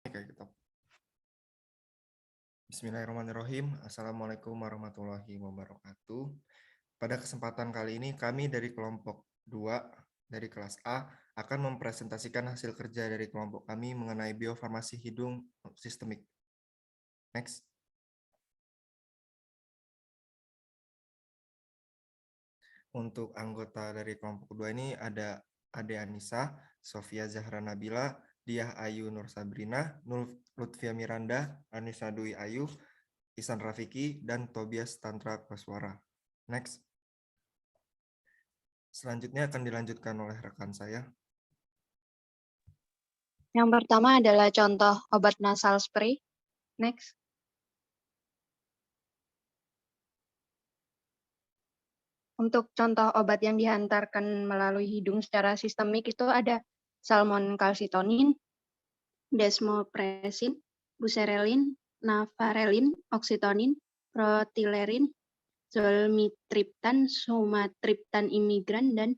Oke, gitu. Bismillahirrahmanirrahim. Assalamualaikum warahmatullahi wabarakatuh. Pada kesempatan kali ini kami dari kelompok 2 dari kelas A akan mempresentasikan hasil kerja dari kelompok kami mengenai biofarmasi hidung sistemik. Next. Untuk anggota dari kelompok 2 ini ada Ade Anissa, Sofia Zahra Nabila, Diah Ayu Nur Sabrina, Lutfia Miranda, Anissa Dwi Ayu, Isan Rafiki, dan Tobias Tantra Koswara. Next. Selanjutnya akan dilanjutkan oleh rekan saya. Yang pertama adalah contoh obat nasal spray. Next. Untuk contoh obat yang dihantarkan melalui hidung secara sistemik itu ada salmon calcitonin, desmopressin, buserelin, navarelin, oxitonin, protilerin, zolmitriptan, sumatriptan imigran, dan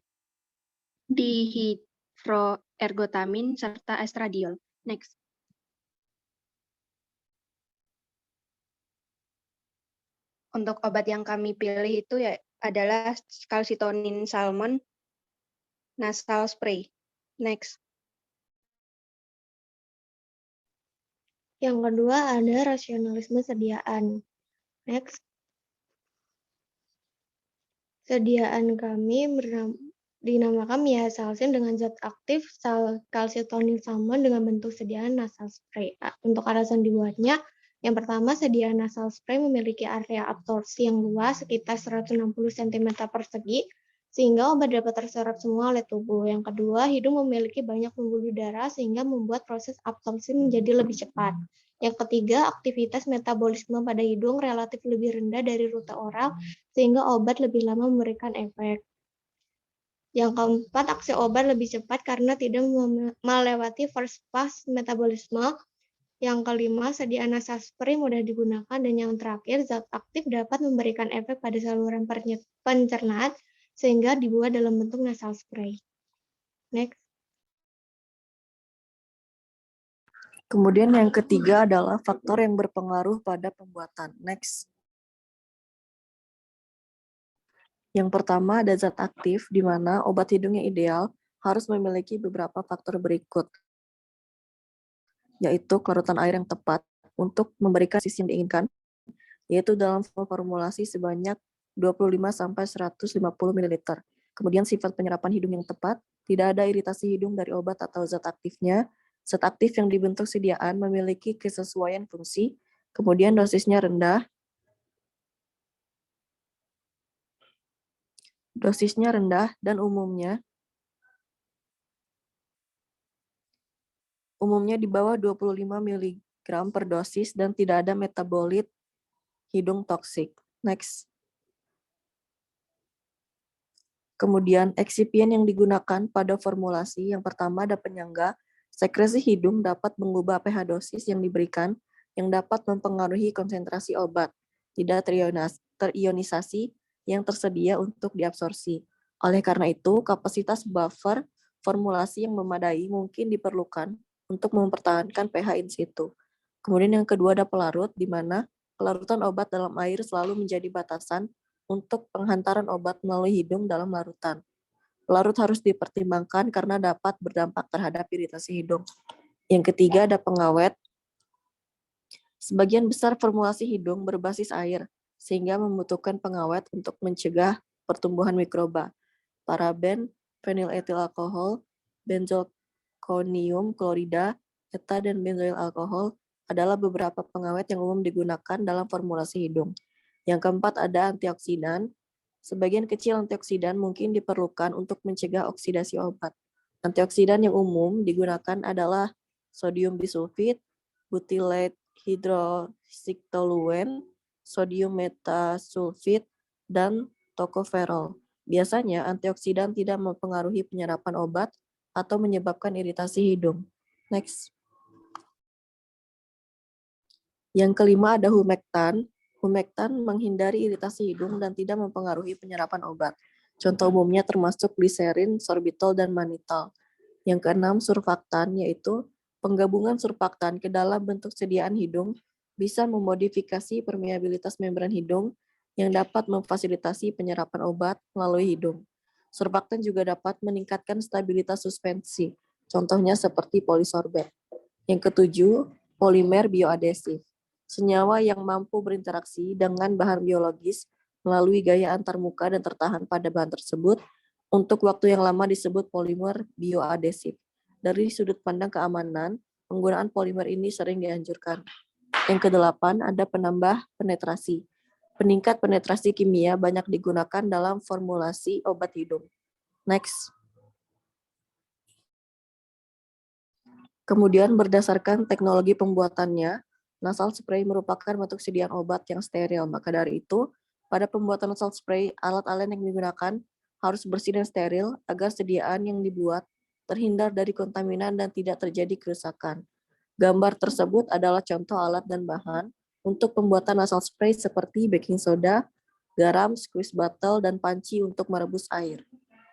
dihidroergotamin, serta estradiol. Next. Untuk obat yang kami pilih itu ya adalah calcitonin salmon nasal spray. Next. Yang kedua ada rasionalisme sediaan. Next. Sediaan kami dinamakan miasalsin dengan zat aktif calcitonin salmon dengan bentuk sediaan nasal spray. Untuk alasan dibuatnya, yang pertama, sediaan nasal spray memiliki area absorpsi yang luas, sekitar 160 cm persegi, sehingga obat dapat terserap semua oleh tubuh. Yang kedua, hidung memiliki banyak pembuluh darah, sehingga membuat proses absorpsi menjadi lebih cepat. Yang ketiga, aktivitas metabolisme pada hidung relatif lebih rendah dari rute oral, sehingga obat lebih lama memberikan efek. Yang keempat, aksi obat lebih cepat karena tidak melewati first pass metabolisme. Yang kelima, sediaan nasal spray mudah digunakan. Dan yang terakhir, zat aktif dapat memberikan efek pada saluran pencernaan sehingga dibuat dalam bentuk nasal spray. Next. Kemudian yang ketiga adalah faktor yang berpengaruh pada pembuatan. Next. Yang pertama ada zat aktif, di mana obat hidung yang ideal harus memiliki beberapa faktor berikut, yaitu kelarutan air yang tepat untuk memberikan sisi yang diinginkan, yaitu dalam formulasi sebanyak 25-150 ml. Kemudian sifat penyerapan hidung yang tepat, tidak ada iritasi hidung dari obat atau zat aktifnya. Zat aktif yang dibentuk sediaan memiliki kesesuaian fungsi, kemudian dosisnya rendah, dan umumnya di bawah 25 mg per dosis dan tidak ada metabolit hidung toksik. Next. Kemudian eksipien yang digunakan pada formulasi yang pertama ada penyangga. Sekresi hidung dapat mengubah pH dosis yang diberikan yang dapat mempengaruhi konsentrasi obat. Tidak terionisasi yang tersedia untuk diabsorpsi. Oleh karena itu, kapasitas buffer formulasi yang memadai mungkin diperlukan untuk mempertahankan pH in situ. Kemudian yang kedua ada pelarut, di mana kelarutan obat dalam air selalu menjadi batasan untuk penghantaran obat melalui hidung dalam larutan. Pelarut harus dipertimbangkan karena dapat berdampak terhadap iritasi hidung. Yang ketiga ada pengawet. Sebagian besar formulasi hidung berbasis air, sehingga membutuhkan pengawet untuk mencegah pertumbuhan mikroba. Paraben, feniletil alkohol, benzalkonium klorida, eta dan benzoil alkohol adalah beberapa pengawet yang umum digunakan dalam formulasi hidung. Yang keempat ada antioksidan. Sebagian kecil antioksidan mungkin diperlukan untuk mencegah oksidasi obat. Antioksidan yang umum digunakan adalah sodium bisulfit, butylate hidroksiktoluen, sodium metasulfit, dan tocopherol. Biasanya antioksidan tidak mempengaruhi penyerapan obat atau menyebabkan iritasi hidung. Next. Yang kelima ada humektan. Humektan menghindari iritasi hidung dan tidak mempengaruhi penyerapan obat. Contoh umumnya termasuk gliserin, sorbitol, dan mannitol. Yang keenam surfaktan, yaitu Penggabungan surfaktan ke dalam bentuk sediaan hidung bisa memodifikasi permeabilitas membran hidung yang dapat memfasilitasi penyerapan obat melalui hidung. Surfaktan juga dapat meningkatkan stabilitas suspensi, contohnya seperti polisorbet. Yang ketujuh, polimer bioadesif. Senyawa yang mampu berinteraksi dengan bahan biologis melalui gaya antarmuka dan tertahan pada bahan tersebut untuk waktu yang lama disebut polimer bioadesif. Dari sudut pandang keamanan, penggunaan polimer ini sering dianjurkan. Yang kedelapan, ada penambah penetrasi. Peningkat penetrasi kimia banyak digunakan dalam formulasi obat hidung. Next. Kemudian berdasarkan teknologi pembuatannya, nasal spray merupakan bentuk sediaan obat yang steril. Maka dari itu, pada pembuatan nasal spray, alat-alat yang digunakan harus bersih dan steril agar sediaan yang dibuat terhindar dari kontaminan dan tidak terjadi kerusakan. Gambar tersebut adalah contoh alat dan bahan untuk pembuatan nasal spray seperti baking soda, garam, squeeze bottle, dan panci untuk merebus air.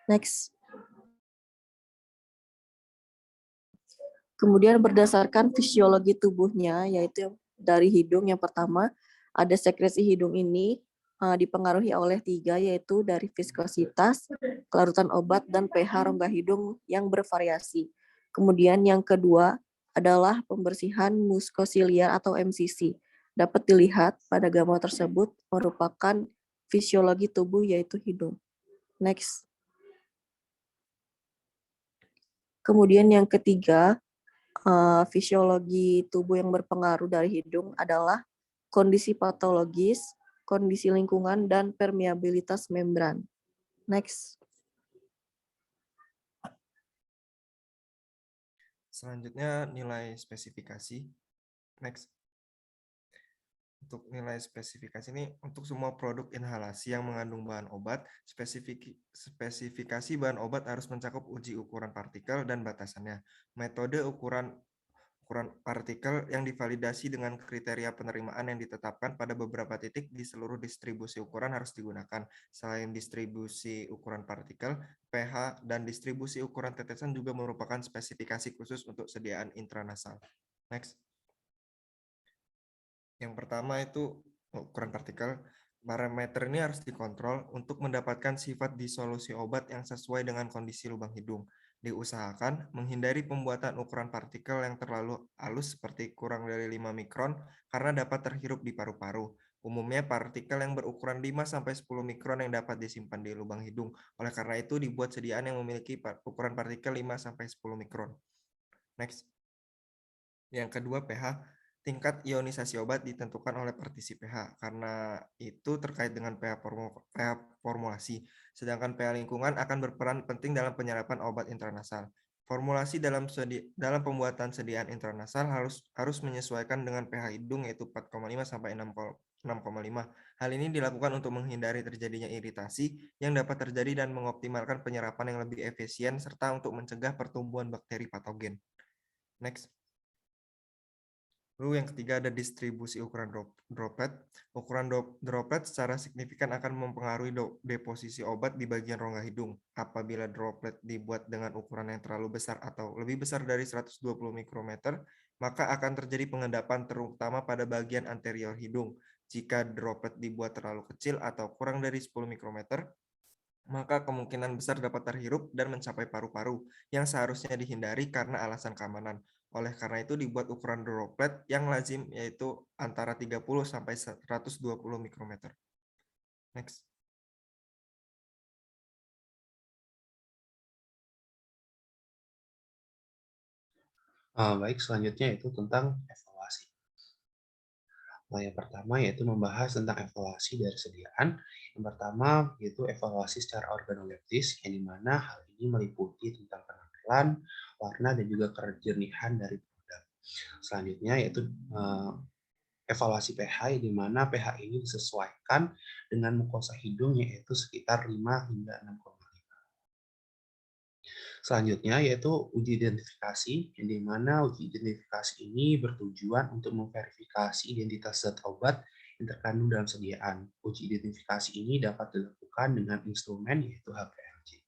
Next. Kemudian berdasarkan fisiologi tubuhnya, yaitu dari hidung yang pertama, ada sekresi hidung ini dipengaruhi oleh 3, yaitu dari viskositas, kelarutan obat, dan pH rongga hidung yang bervariasi. Kemudian yang kedua adalah pembersihan muskosiliar atau MCC. Dapat dilihat pada gambar tersebut merupakan fisiologi tubuh yaitu hidung. Next. Kemudian yang ketiga, fisiologi tubuh yang berpengaruh dari hidung adalah kondisi patologis, kondisi lingkungan, dan permeabilitas membran. Next. Selanjutnya nilai spesifikasi. Next. Untuk nilai spesifikasi ini untuk semua produk inhalasi yang mengandung bahan obat, spesifikasi bahan obat harus mencakup uji ukuran partikel dan batasannya. Metode ukuran partikel yang divalidasi dengan kriteria penerimaan yang ditetapkan pada beberapa titik di seluruh distribusi ukuran harus digunakan. Selain distribusi ukuran partikel, pH, dan distribusi ukuran tetesan juga merupakan spesifikasi khusus untuk sediaan intranasal. Next. Yang pertama itu ukuran partikel. Parameter ini harus dikontrol untuk mendapatkan sifat disolusi obat yang sesuai dengan kondisi lubang hidung. Diusahakan menghindari pembuatan ukuran partikel yang terlalu halus seperti kurang dari 5 mikron karena dapat terhirup di paru-paru. Umumnya partikel yang berukuran 5-10 mikron yang dapat disimpan di lubang hidung. Oleh karena itu dibuat sediaan yang memiliki ukuran partikel 5-10 mikron. Next. Yang kedua, pH. Tingkat ionisasi obat ditentukan oleh partisi pH, karena itu terkait dengan pH formulasi. Sedangkan pH lingkungan akan berperan penting dalam penyerapan obat intranasal. Formulasi dalam pembuatan sediaan intranasal harus menyesuaikan dengan pH hidung, yaitu 4,5 sampai 6,5. Hal ini dilakukan untuk menghindari terjadinya iritasi yang dapat terjadi dan mengoptimalkan penyerapan yang lebih efisien serta untuk mencegah pertumbuhan bakteri patogen. Next. Lalu yang ketiga ada distribusi ukuran droplet. Ukuran droplet secara signifikan akan mempengaruhi deposisi obat di bagian rongga hidung. Apabila droplet dibuat dengan ukuran yang terlalu besar atau lebih besar dari 120 mikrometer, maka akan terjadi pengendapan terutama pada bagian anterior hidung. Jika droplet dibuat terlalu kecil atau kurang dari 10 mikrometer, maka kemungkinan besar dapat terhirup dan mencapai paru-paru yang seharusnya dihindari karena alasan keamanan. Oleh karena itu dibuat ukuran droplet yang lazim yaitu antara 30 sampai 120 mikrometer. Next. Baik, selanjutnya itu tentang evaluasi. Nah, yang pertama yaitu membahas tentang evaluasi dari sediaan. Yang pertama yaitu evaluasi secara organoleptis, yang dimana hal ini meliputi tentang penampilan, warna, dan juga kejernihan dari produk. Selanjutnya yaitu evaluasi pH, di mana pH ini disesuaikan dengan mukosa hidung yaitu sekitar 5 hingga 6,5. Selanjutnya yaitu uji identifikasi, di mana uji identifikasi ini bertujuan untuk memverifikasi identitas zat obat yang terkandung dalam sediaan. Uji identifikasi ini dapat dilakukan dengan instrumen yaitu HPLC.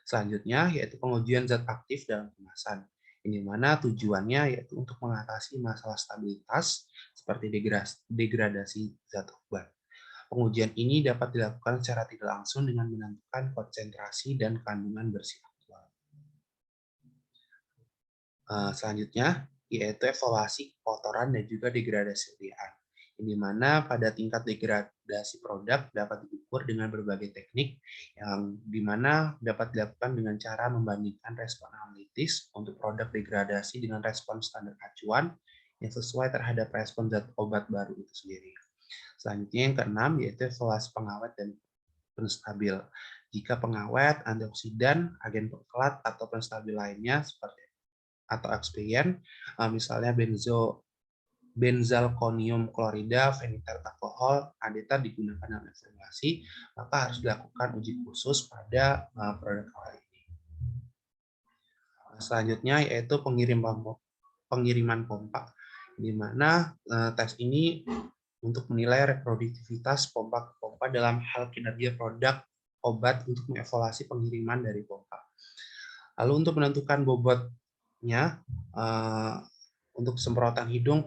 Selanjutnya yaitu pengujian zat aktif dalam kemasan. Ini mana tujuannya yaitu untuk mengatasi masalah stabilitas seperti degradasi zat obat. Pengujian ini dapat dilakukan secara tidak langsung dengan menentukan konsentrasi dan kandungan bersih aktual. Selanjutnya, yaitu evaluasi kotoran dan juga degradasi pH, di mana pada tingkat degradasi produk dapat diukur dengan berbagai teknik yang dimana dapat dilakukan dengan cara membandingkan respon analitis untuk produk degradasi dengan respon standar acuan yang sesuai terhadap respon zat obat baru itu sendiri. Selanjutnya yang keenam yaitu evaluasi pengawet dan penstabil. Jika pengawet, antioksidan, agen pengkelat atau penstabil lainnya seperti atau ekspien, misalnya benzalkonium klorida, fenitil alkohol, adeta digunakan dalam evaluasi, maka harus dilakukan uji khusus pada produk awal ini. Selanjutnya yaitu pengiriman pompa, di mana tes ini untuk menilai reproduktivitas pompa dalam hal kinerja produk obat untuk mengevaluasi pengiriman dari pompa. Lalu untuk menentukan bobotnya, untuk semprotan hidung,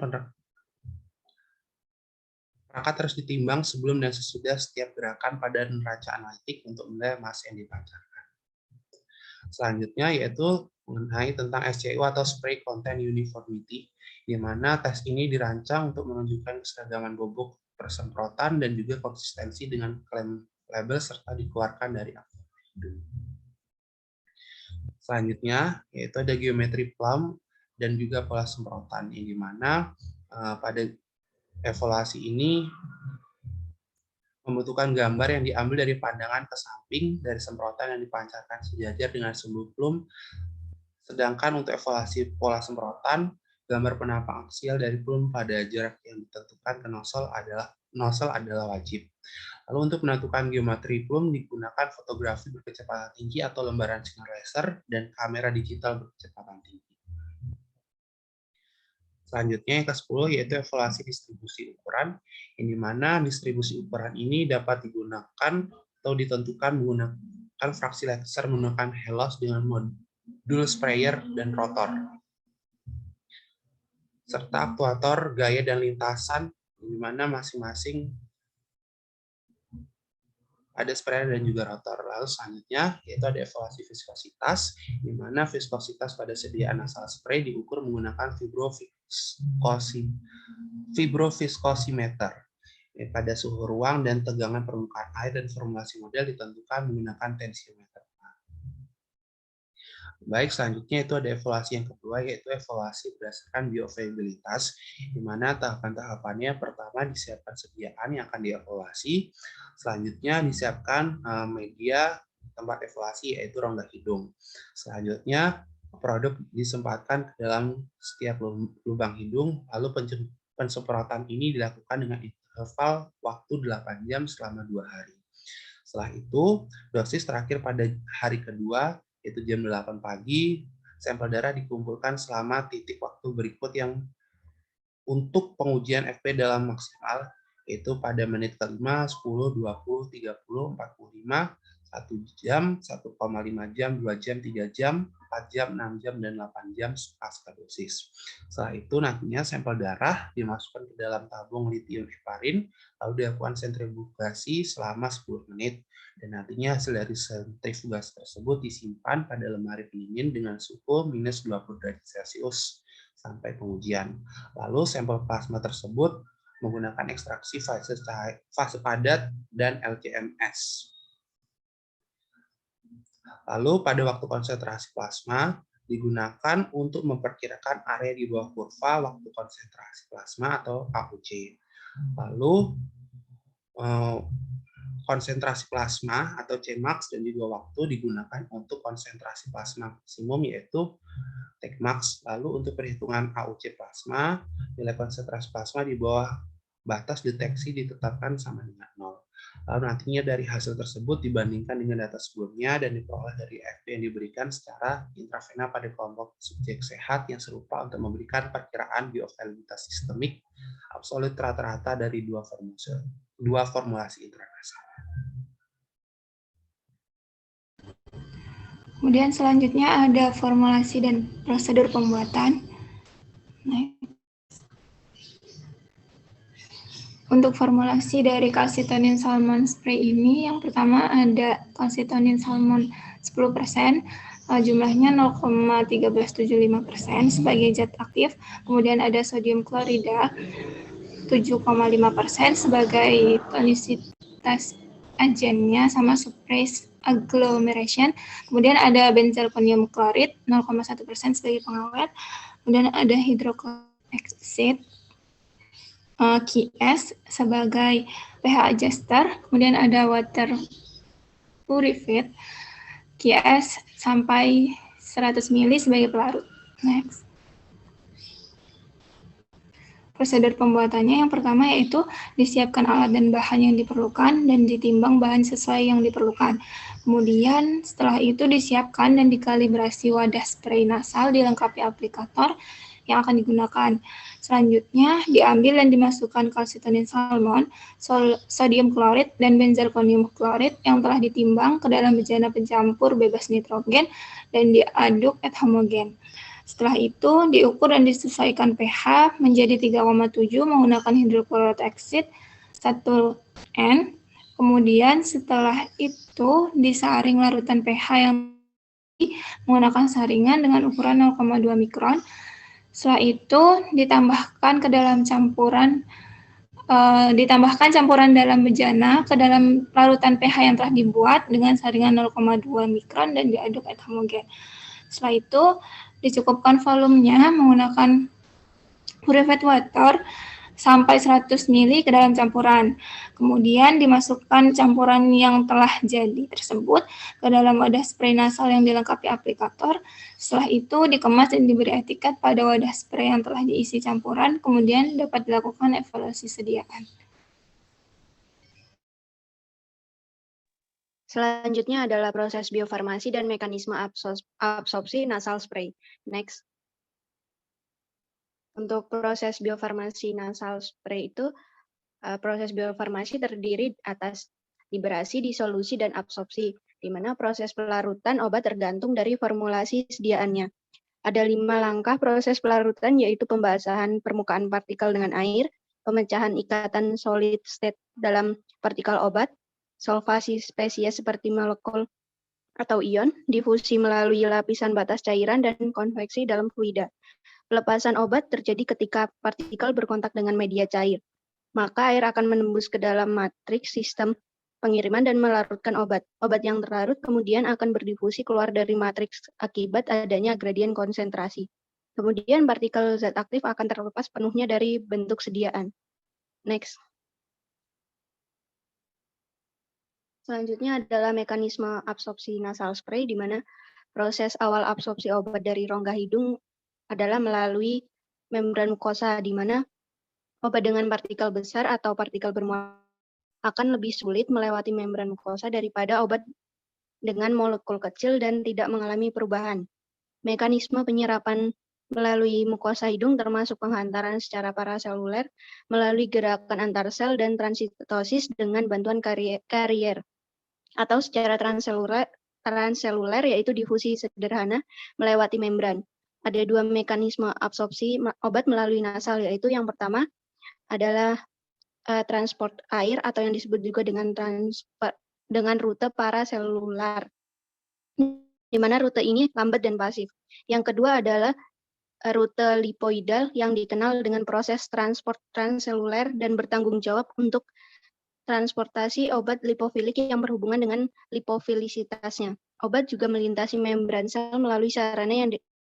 perangkat harus ditimbang sebelum dan sesudah setiap gerakan pada neraca analitik untuk menilai massa yang dipancarkan. Selanjutnya yaitu mengenai tentang SCU atau Spray Content Uniformity, di mana tes ini dirancang untuk menunjukkan keseragaman bobot persemprotan dan juga konsistensi dengan klaim label serta dikeluarkan dari akun hidung. Selanjutnya yaitu ada geometri plum dan juga pola semprotan, yang dimana pada evaluasi ini membutuhkan gambar yang diambil dari pandangan ke samping dari semprotan yang dipancarkan sejajar dengan sumbu plum. Sedangkan untuk evaluasi pola semprotan, gambar penampang aksial dari plum pada jarak yang ditentukan ke nozzle adalah wajib. Lalu untuk menentukan geometri plum digunakan fotografi berkecepatan tinggi atau lembaran sinar laser dan kamera digital berkecepatan tinggi. Selanjutnya yang ke-10 yaitu evaluasi distribusi ukuran, yang dimana distribusi ukuran ini dapat digunakan atau ditentukan menggunakan fraksi laser menggunakan helos dengan modul sprayer dan rotor, serta aktuator, gaya, dan lintasan, di mana masing-masing ada sprayer dan juga rotor. Lalu selanjutnya yaitu ada evaluasi viskositas, di mana viskositas pada sediaan nasal spray diukur menggunakan fibroviskosimeter pada suhu ruang dan tegangan permukaan air, dan formulasi model ditentukan menggunakan tensiometer. Baik, selanjutnya itu ada evaluasi yang kedua, yaitu evaluasi berdasarkan bioavailabilitas, di mana tahapan-tahapannya pertama disiapkan sediaan yang akan dievaluasi, selanjutnya disiapkan media tempat evaluasi yaitu rongga hidung, selanjutnya produk disempatkan ke dalam setiap lubang hidung, lalu pensemprotan ini dilakukan dengan interval waktu 8 jam selama 2 hari. Setelah itu, dosis terakhir pada hari kedua, yaitu jam 8 pagi, sampel darah dikumpulkan selama titik waktu berikut yang untuk pengujian FP dalam maksimal, yaitu pada menit ke-5, 10, 20, 30, 45, 1 jam, 1,5 jam, 2 jam, 3 jam, 4 jam, 6 jam, dan 8 jam pasca dosis. Setelah itu nantinya sampel darah dimasukkan ke dalam tabung litium heparin, lalu dilakukan sentrifugasi selama 10 menit, dan nantinya hasil dari sentrifugasi tersebut disimpan pada lemari pendingin dengan suhu minus 20 derajat Celcius sampai pengujian. Lalu sampel plasma tersebut menggunakan ekstraksi fase padat dan LC-MS. Lalu pada waktu konsentrasi plasma digunakan untuk memperkirakan area di bawah kurva waktu konsentrasi plasma atau AUC. Lalu konsentrasi plasma atau Cmax dan juga waktu digunakan untuk konsentrasi plasma maksimum yaitu Tmax. Lalu untuk perhitungan AUC plasma, nilai konsentrasi plasma di bawah batas deteksi ditetapkan sama dengan 0. Lalu nantinya dari hasil tersebut dibandingkan dengan data sebelumnya dan diperoleh dari FP yang diberikan secara intravena pada kelompok subjek sehat yang serupa untuk memberikan perkiraan bioavailabilitas sistemik absolut rata-rata dari dua formulasi intranasal. Kemudian selanjutnya ada formulasi dan prosedur pembuatan. Untuk formulasi dari kalsitonin salmon spray ini, yang pertama ada kalsitonin salmon 10%, jumlahnya 0,1375% sebagai zat aktif. Kemudian ada sodium klorida 7,5% sebagai tonisitas agennya sama surprise agglomeration. Kemudian ada benzalkonium klorid 0,1% sebagai pengawet. Kemudian ada hidroklorid QS sebagai pH adjuster. Kemudian ada water purified QS sampai 100 ml sebagai pelarut. Next. Prosedur pembuatannya yang pertama yaitu disiapkan alat dan bahan yang diperlukan dan ditimbang bahan sesuai yang diperlukan. Kemudian setelah itu disiapkan dan dikalibrasi wadah spray nasal dilengkapi aplikator yang akan digunakan. Selanjutnya diambil dan dimasukkan kalsitonin salmon, sodium klorid, dan benzalkonium klorid yang telah ditimbang ke dalam bejana pencampur bebas nitrogen dan diaduk et homogen. Setelah itu diukur dan disesuaikan pH menjadi 3,7 menggunakan hidrochloric acid 1N. Kemudian setelah itu disaring larutan pH yang menggunakan saringan dengan ukuran 0,2 mikron. Setelah itu ditambahkan campuran dalam bejana ke dalam larutan pH yang telah dibuat dengan saringan 0,2 mikron dan diaduk et homogen. Setelah itu dicukupkan volumenya menggunakan purified water sampai 100 ml ke dalam campuran. Kemudian dimasukkan campuran yang telah jadi tersebut ke dalam wadah spray nasal yang dilengkapi aplikator. Setelah itu dikemas dan diberi etiket pada wadah spray yang telah diisi campuran, kemudian dapat dilakukan evaluasi sediaan. Selanjutnya adalah proses biofarmasi dan mekanisme absorpsi nasal spray. Next. Untuk proses biofarmasi nasal spray itu, proses biofarmasi terdiri atas liberasi, disolusi, dan absorpsi, di mana proses pelarutan obat tergantung dari formulasi sediaannya. Ada 5 langkah proses pelarutan, yaitu pembasahan permukaan partikel dengan air, pemecahan ikatan solid state dalam partikel obat, solvasi spesies seperti molekul atau ion, difusi melalui lapisan batas cairan, dan konveksi dalam fluida. Pelepasan obat terjadi ketika partikel berkontak dengan media cair. Maka air akan menembus ke dalam matriks sistem pengiriman dan melarutkan obat. Obat yang terlarut kemudian akan berdifusi keluar dari matriks akibat adanya gradien konsentrasi. Kemudian partikel zat aktif akan terlepas penuhnya dari bentuk sediaan. Next. Selanjutnya adalah mekanisme absorpsi nasal spray, di mana proses awal absorpsi obat dari rongga hidung adalah melalui membran mukosa, di mana obat dengan partikel besar atau partikel bermuatan akan lebih sulit melewati membran mukosa daripada obat dengan molekul kecil dan tidak mengalami perubahan. Mekanisme penyerapan melalui mukosa hidung termasuk penghantaran secara paraseluler melalui gerakan antar sel dan transitosis dengan bantuan karier atau secara transeluler yaitu difusi sederhana melewati membran. Ada 2 mekanisme absorpsi obat melalui nasal, yaitu yang pertama adalah transport air atau yang disebut juga dengan rute paraselular, di mana rute ini lambat dan pasif. Yang kedua adalah rute lipoidal yang dikenal dengan proses transport transeluler dan bertanggung jawab untuk transportasi obat lipofilik yang berhubungan dengan lipofilisitasnya. Obat juga melintasi membran sel melalui sarana yang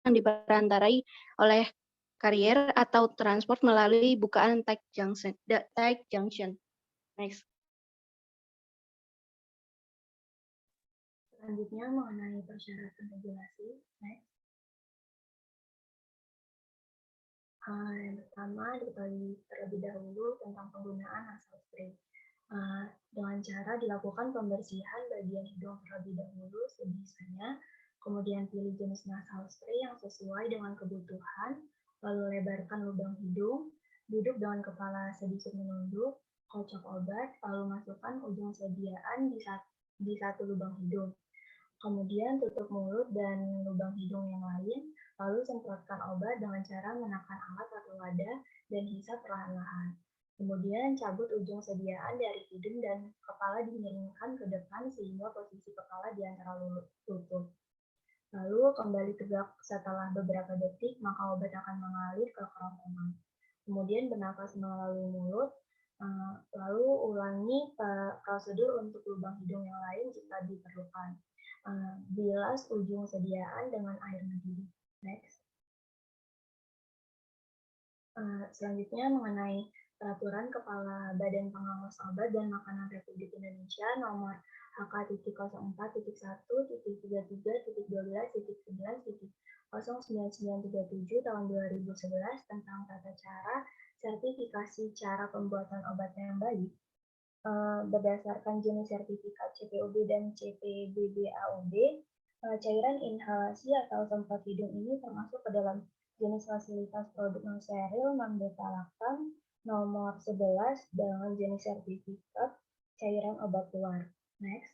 diperantarai oleh karier atau transport melalui bukaan tight junction. Next. Selanjutnya mengenai persyaratan regulasi. Next. Yang pertama diketahui terlebih dahulu tentang penggunaan nasal spray. Dengan cara dilakukan pembersihan bagian hidung terlebih dahulu sebisanya, kemudian pilih jenis nasal spray yang sesuai dengan kebutuhan, lalu lebarkan lubang hidung, duduk dengan kepala sedikit menunduk, kocok obat, lalu masukkan ujung sediaan di satu lubang hidung. Kemudian tutup mulut dan lubang hidung yang lain, lalu semprotkan obat dengan cara menekan alat atau wadah dan hisap perlahan-lahan. Kemudian cabut ujung sediaan dari hidung dan kepala dimiringkan ke depan sehingga posisi kepala di antara lutut. Lalu kembali tegak setelah beberapa detik, maka obat akan mengalir ke kerongkongan. Kemudian bernafas melalui mulut, lalu ulangi prosedur untuk lubang hidung yang lain jika diperlukan. Bilas ujung sediaan dengan air mendidih. Next. Selanjutnya mengenai Peraturan Kepala Badan Pengawas Obat dan Makanan Republik Indonesia nomor HK.04.13.13.12.11.0937 tahun 2011 tentang tata cara sertifikasi cara pembuatan obat yang baik. Berdasarkan jenis sertifikat CPOB dan CPBB-AOB, cairan inhalasi atau semprot hidung ini termasuk ke dalam jenis fasilitas produk non-steril non-beta-lactam nomor 11 dengan jenis sertifikat cairan obat luar. Next.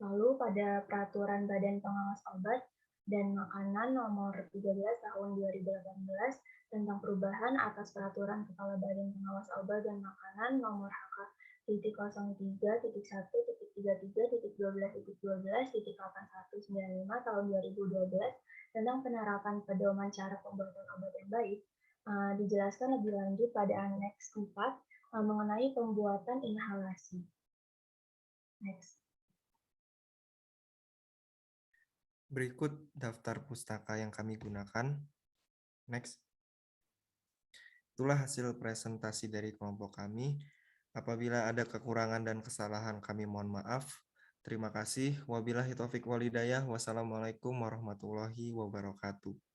Lalu pada Peraturan Badan Pengawas Obat dan Makanan nomor 13 tahun 2018 tentang perubahan atas Peraturan Kepala Badan Pengawas Obat dan Makanan nomor HK.03.13.13.12.8195 tahun 2012 tentang penerapan pedoman cara pembuatan obat yang baik, dijelaskan lebih lanjut pada Aneks 4 mengenai pembuatan inhalasi. Next. Berikut daftar pustaka yang kami gunakan. Next. Itulah hasil presentasi dari kelompok kami. Apabila ada kekurangan dan kesalahan kami mohon maaf. Terima kasih. Wabillahi taufik walhidayah. Wassalamualaikum warahmatullahi wabarakatuh.